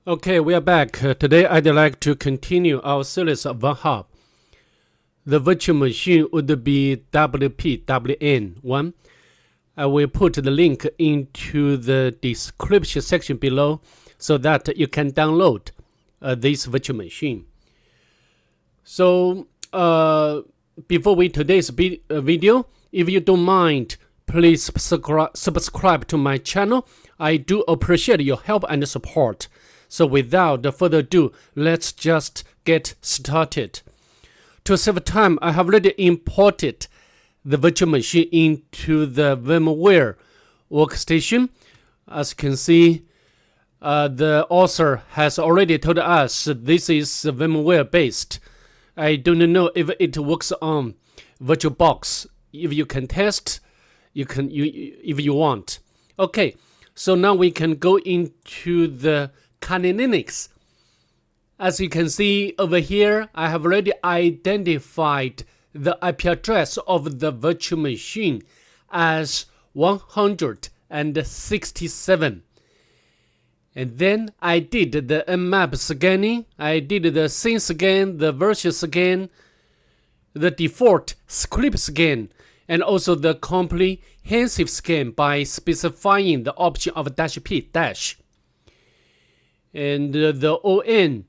Okay, we are back. Today I'd like to continue our series of Vulnhub. The virtual machine would be wpwn1. I will put the link into the description section below so that you can download this virtual machine. So before today's video, if you don't mind, please subscribe to my channel. I do appreciate your help and support. So without further ado, let's just get started. To save time, I have already imported the virtual machine into the VMware workstation. As you can see, the author has already told us this is VMware based. I don't know if it works on VirtualBox. If you can test, if you want. Okay, so now we can go into the Kali Linux. As you can see over here, I have already identified the IP address of the virtual machine as 167. And then I did the nmap scanning, I did the scene scan, the version scan, the default script scan, and also the comprehensive scan by specifying the option of -p-. And the ON,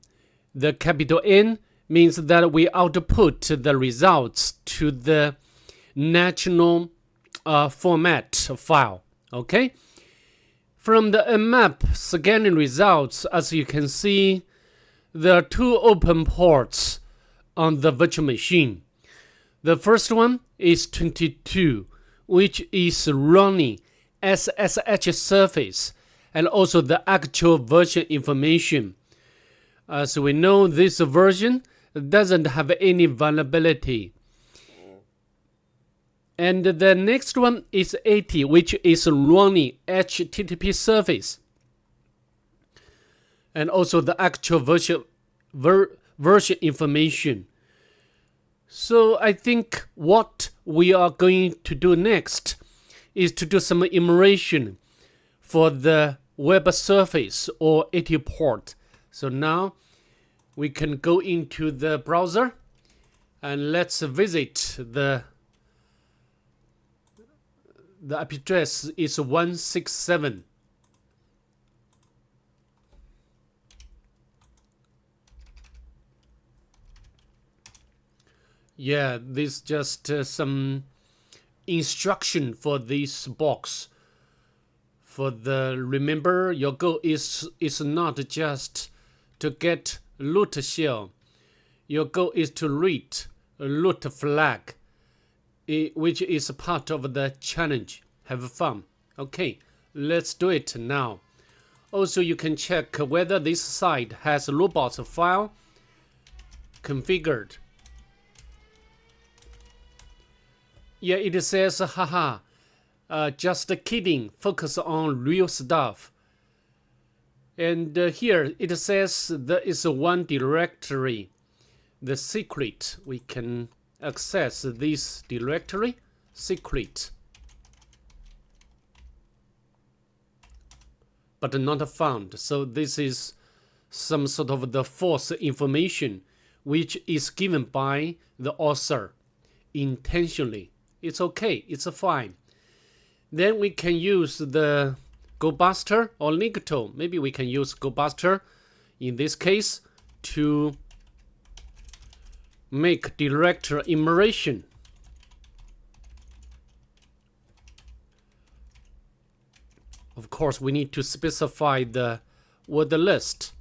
the capital N, means that we output the results to the national format file. Okay? From the nmap scanning results, as you can see, there are two open ports on the virtual machine. The first one is 22, which is running SSH service and also the actual version information. As we know, this version doesn't have any vulnerability. And the next one is 80, which is running HTTP service and also the actual version information. So I think what we are going to do next is to do some immersion for the web surface or 80 port. So now we can go into the browser and let's visit the IP address is 167. Yeah, this just some instruction for this box. Remember, your goal is not just to get root shell. Your goal is to read root flag, which is part of the challenge. Have fun. Okay, let's do it now. Also, you can check whether this site has robots file configured. Yeah, it says, haha, just kidding, focus on real stuff. And here it says there is one directory, the secret. We can access this directory, secret, but not found. So this is some sort of the false information which is given by the author intentionally. It's okay, it's fine. Then we can use the GoBuster or Ligto. Maybe we can use GoBuster in this case to make directory immersion. Of course, we need to specify the word list.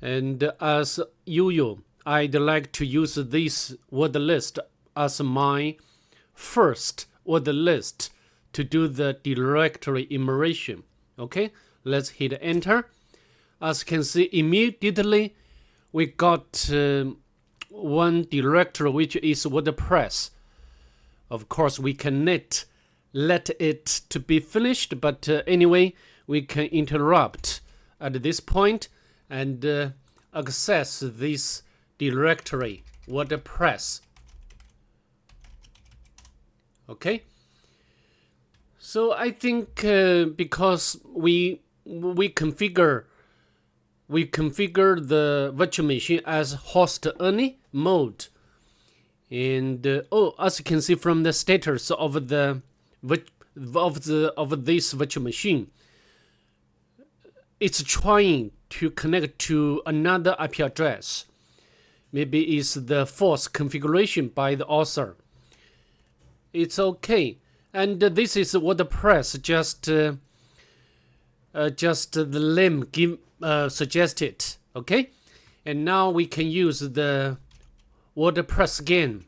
And as usual, I'd like to use this word list as my first word list to do the directory immersion. Okay, let's hit enter. As you can see, immediately we got one directory which is WordPress. Of course, we can let it to be finished, but anyway, we can interrupt at this point, and access this directory WordPress. Okay, so I think because we configure the virtual machine as host only mode, and as you can see from the status of this virtual machine, it's trying to connect to another IP address. Maybe it's the false configuration by the author. It's okay, and this is WordPress just the name suggested. Okay, and now we can use the WordPress again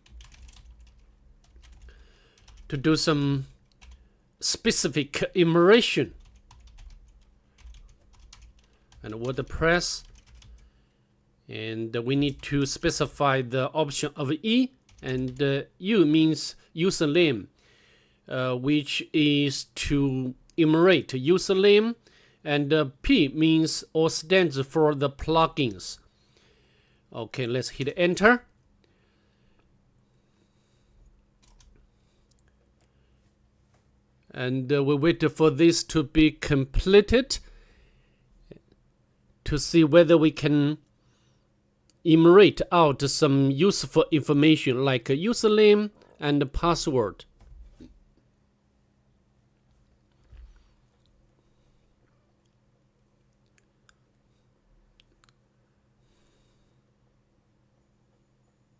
to do some specific immersion. And WordPress, and we need to specify the option of E, and U means username, which is to enumerate username, and P means or stands for the plugins. Okay, let's hit enter. And we wait for this to be completed to see whether we can enumerate out some useful information like a username and password.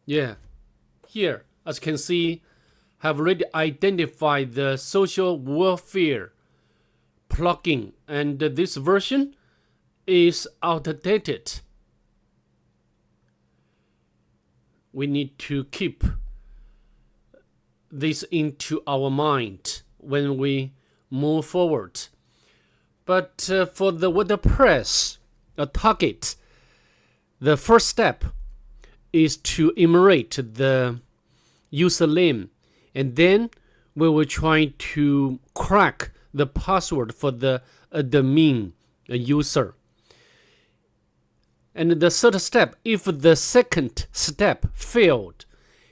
Yeah, here, as you can see, have already identified the social warfare plugin, and this version is outdated. We need to keep this into our mind when we move forward. But for the WordPress target, the first step is to enumerate the username, and then we will try to crack the password for the admin user. And the third step, if the second step failed,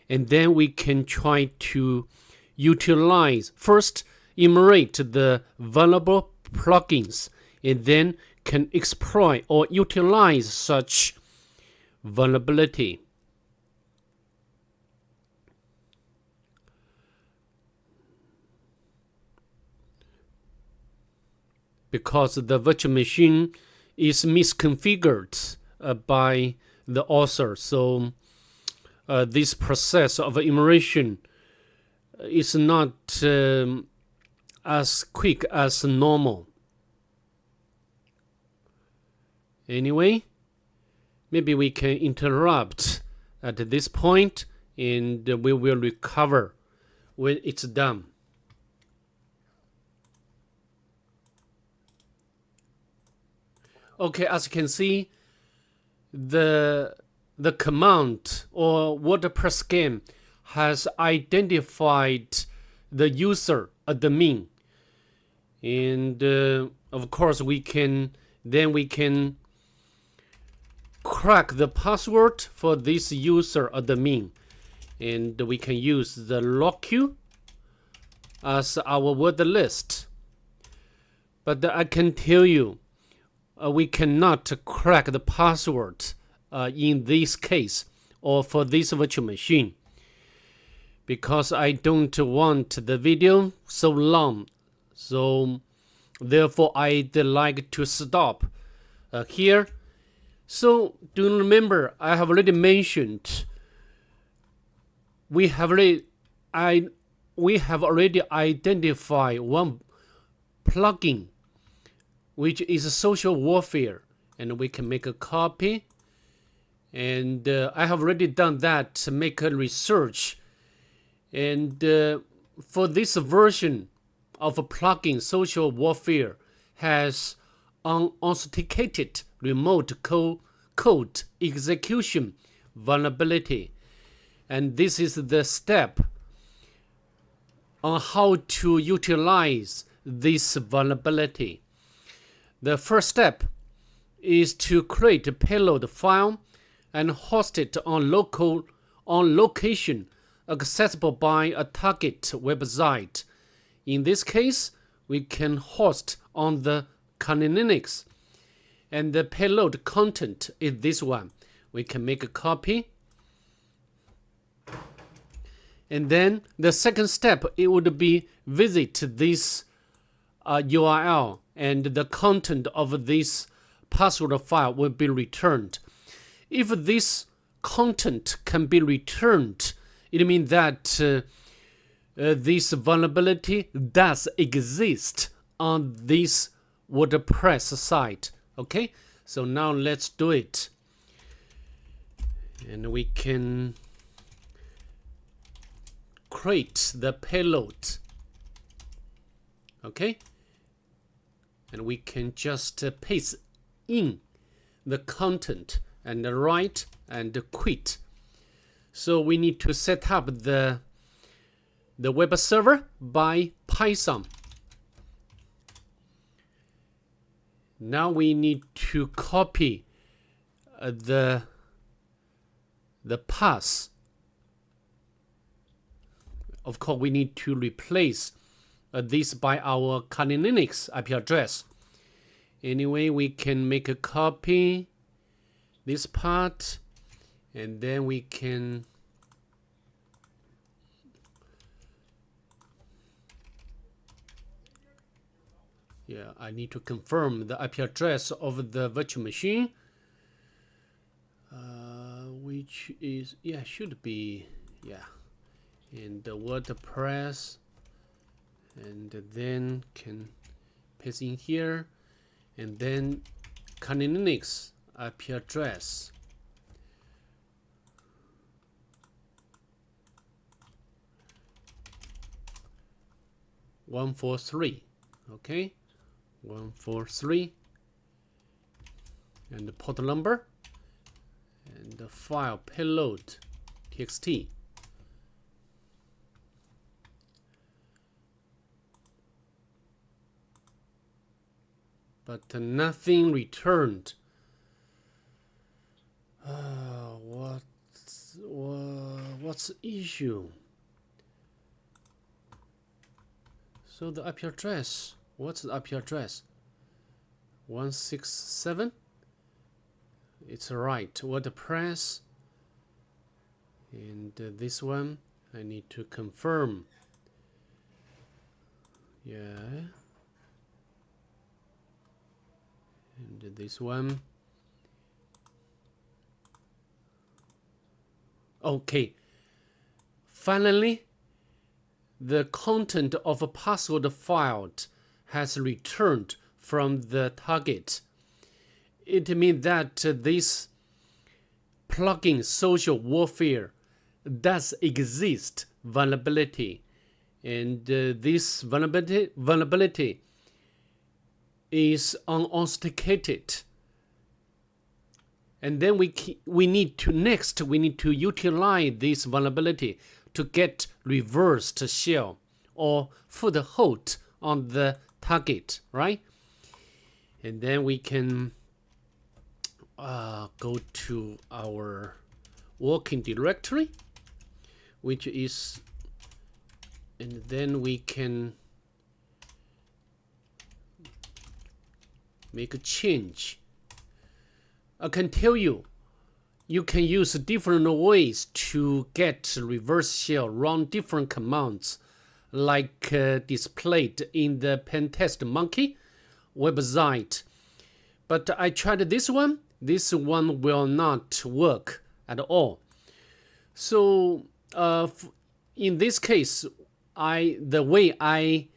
and then we can try to utilize, first enumerate the vulnerable plugins, and then can exploit or utilize such vulnerability. Because the virtual machine is misconfigured by the author, so this process of enumeration is not as quick as normal. Anyway, maybe we can interrupt at this point, and we will recover when it's done. Okay, as you can see, the command or WordPress game has identified the user admin, and of course we can crack the password for this user admin, and we can use the locq as our word list. But I can tell you, we cannot crack the password in this case or for this virtual machine, because I don't want the video so long. So therefore I'd like to stop here. So do you remember, I have already mentioned we have already identified one plugin which is social warfare, and we can make a copy, and I have already done that to make a research, and for this version of a plugin, social warfare has unauthenticated remote code execution vulnerability, and this is the step on how to utilize this vulnerability. The first step is to create a payload file and host it on location accessible by a target website. In this case, we can host on the Kali Linux, and the payload content is this one. We can make a copy, and then the second step, it would be visit this URL, and the content of this password file will be returned. If this content can be returned, it means that this vulnerability does exist on this WordPress site. Okay, so now let's do it. And we can create the payload. Okay, and we can just paste in the content and write and quit. So we need to set up the web server by Python. Now we need to copy the path. Of course, we need to replace this by our Kali Linux IP address. Anyway, we can make a copy this part, and then we can I need to confirm the IP address of the virtual machine, which is should be and the WordPress, and then can paste in here, and then Kali Linux IP address. (143), okay, 143, and the port number, and the file payload txt. But nothing returned. What's the issue? So the IP address, what's the IP address? 167. It's right. WordPress, and this one I need to confirm. And this one. Okay. Finally, the content of a password file has returned from the target. It means that this plugin social warfare does exist vulnerability, and this vulnerability is unauthenticated. And then we need to utilize this vulnerability to get reversed shell or foothold on the target, right? And then we can go to our working directory, which is, and then we can make a change. I can tell you, you can use different ways to get reverse shell, run different commands, like displayed in the Pentesting Monkey website. But I tried this one. This one will not work at all. So in this case, the way I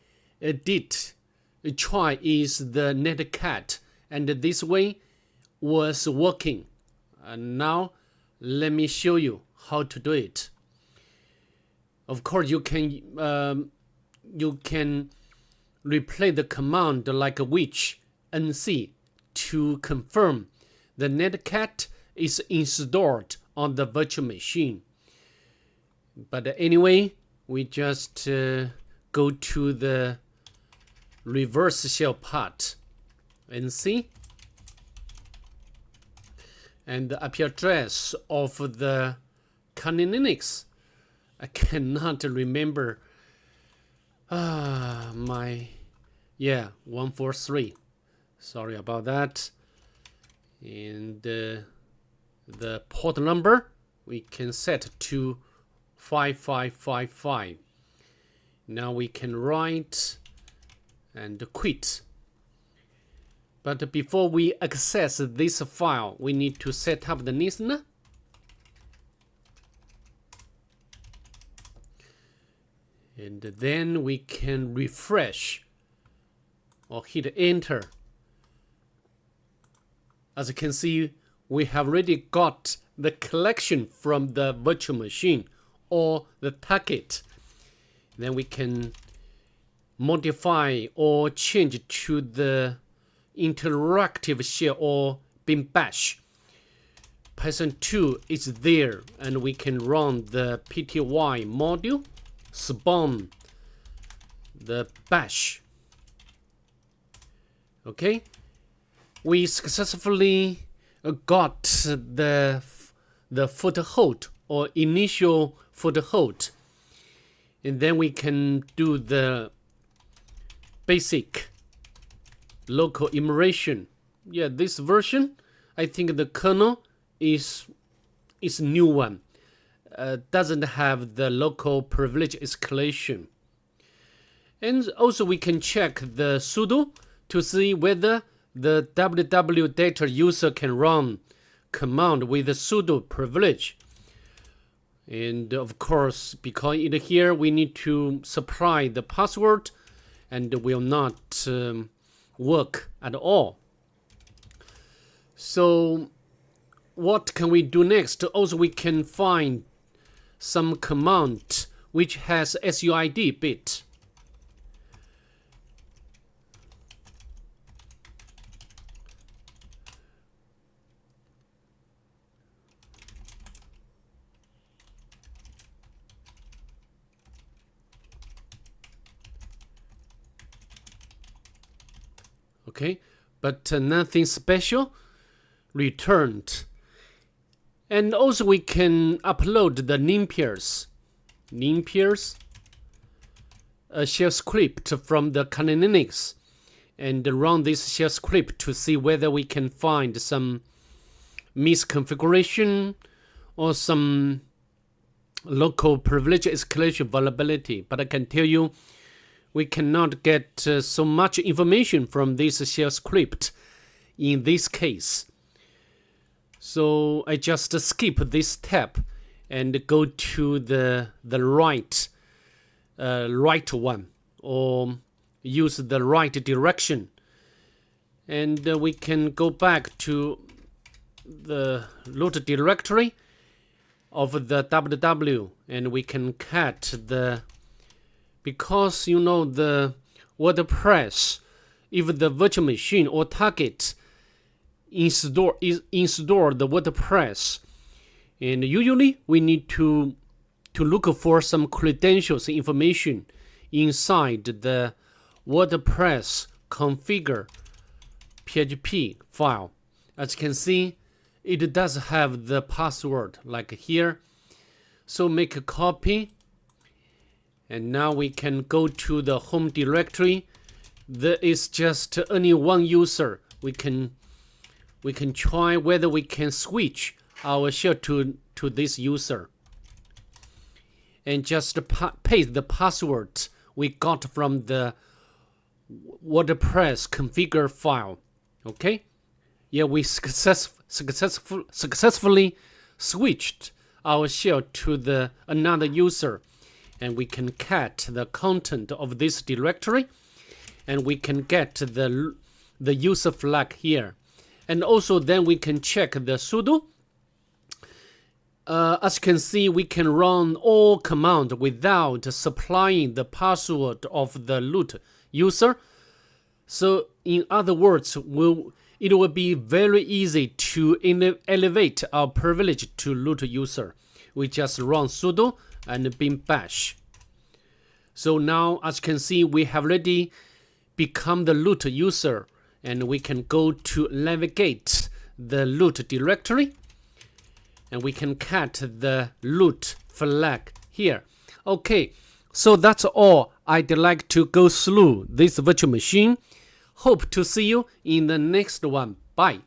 did try is the netcat, and this way was working. And now let me show you how to do it. Of course, you can replay the command like which nc to confirm the netcat is installed on the virtual machine. But anyway, we just go to the reverse shell part and see. and the IP address of the Kali Linux. I cannot remember. 143. Sorry about that. And the port number we can set to 5555. Now we can write and quit. But before we access this file, we need to set up the listener. And then we can refresh or hit enter. As you can see, we have already got the collection from the virtual machine or the target. Then we can modify or change to the interactive shell or bin bash. Python 2 is there, and we can run the pty module, spawn the bash. Okay, we successfully got the foothold or initial foothold, and then we can do the basic local immersion. Yeah, this version, I think the kernel is new one. Doesn't have the local privilege escalation. And also we can check the sudo to see whether the www data user can run command with the sudo privilege. And of course, because in here we need to supply the password and will not work at all. So what can we do next? Also, we can find some command which has SUID bit. Okay, but nothing special returned. And also we can upload the limpairs, a shell script from the Kali Linux, and run this shell script to see whether we can find some misconfiguration or some local privilege escalation vulnerability. But I can tell you, we cannot get so much information from this shell script in this case. So I just skip this step and go to the right one, or use the right direction. And we can go back to the root directory of the www, and we can cat the, because you know the WordPress, if the virtual machine or target install the WordPress, and usually we need to look for some credentials information inside the WordPress configure PHP file. As you can see, it does have the password like here. So make a copy, and now we can go to the home directory. There is just only one user. We can try whether we can switch our shell to this user, and just paste the password we got from the WordPress configure file. Okay, yeah, we successfully switched our shell to another user, and we can cat the content of this directory, and we can get the user flag here. And also then we can check the sudo. As you can see, we can run all commands without supplying the password of the root user. So in other words, it will be very easy to elevate our privilege to root user. We just run sudo and bin bash. So now, as you can see, we have already become the root user, and we can go to navigate the root directory, and we can cat the root flag here. Okay, so that's all I'd like to go through this virtual machine. Hope to see you in the next one. Bye.